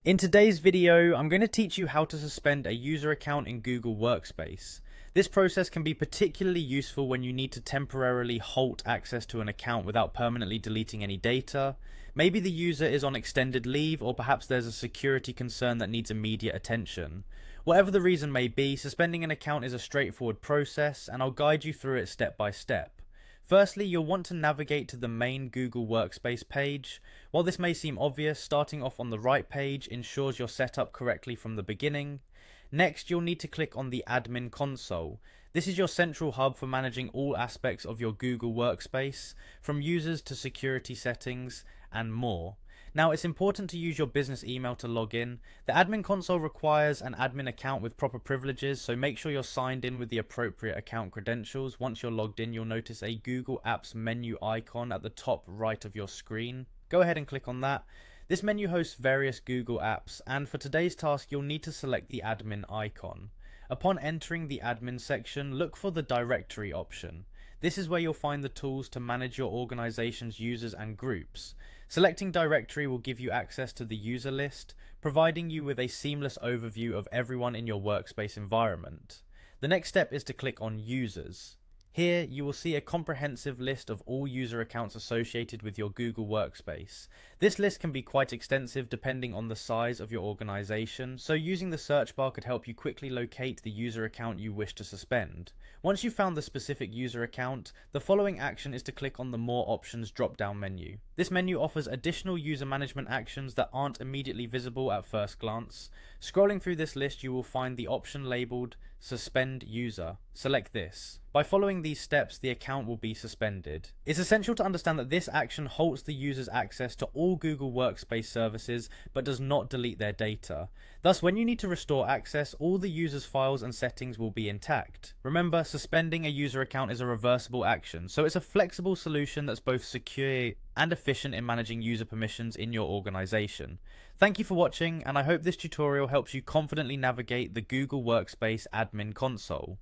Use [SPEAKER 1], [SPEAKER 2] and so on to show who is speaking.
[SPEAKER 1] In today's video, I'm going to teach you how to suspend a user account in Google Workspace. This process can be particularly useful when you need to temporarily halt access to an account without permanently deleting any data. Maybe the user is on extended leave, or perhaps there's a security concern that needs immediate attention. Whatever the reason may be, suspending an account is a straightforward process, and I'll guide you through it step by step. Firstly, you'll want to navigate to the main Google Workspace page. While this may seem obvious, starting off on the right page ensures you're set up correctly from the beginning. Next, you'll need to click on the Admin Console. This is your central hub for managing all aspects of your Google Workspace, from users to security settings and more. Now, it's important to use your business email to log in. The admin console requires an admin account with proper privileges, so make sure you're signed in with the appropriate account credentials. Once you're logged in, you'll notice a Google Apps menu icon at the top right of your screen. Go ahead and click on that. This menu hosts various Google apps, and for today's task, you'll need to select the admin icon. Upon entering the admin section, look for the directory option. This is where you'll find the tools to manage your organization's users and groups. Selecting directory will give you access to the user list, providing you with a seamless overview of everyone in your workspace environment. The next step is to click on Users. Here, you will see a comprehensive list of all user accounts associated with your Google Workspace. This list can be quite extensive depending on the size of your organization, so using the search bar could help you quickly locate the user account you wish to suspend. Once you've found the specific user account, the following action is to click on the More Options drop-down menu. This menu offers additional user management actions that aren't immediately visible at first glance. Scrolling through this list, you will find the option labeled Suspend User. Select this. By following these steps, the account will be suspended. It's essential to understand that this action halts the user's access to all Google Workspace services, but does not delete their data. Thus, when you need to restore access, all the user's files and settings will be intact. Remember, suspending a user account is a reversible action, so it's a flexible solution that's both secure and efficient in managing user permissions in your organization. Thank you for watching, and I hope this tutorial helps you confidently navigate the Google Workspace admin console.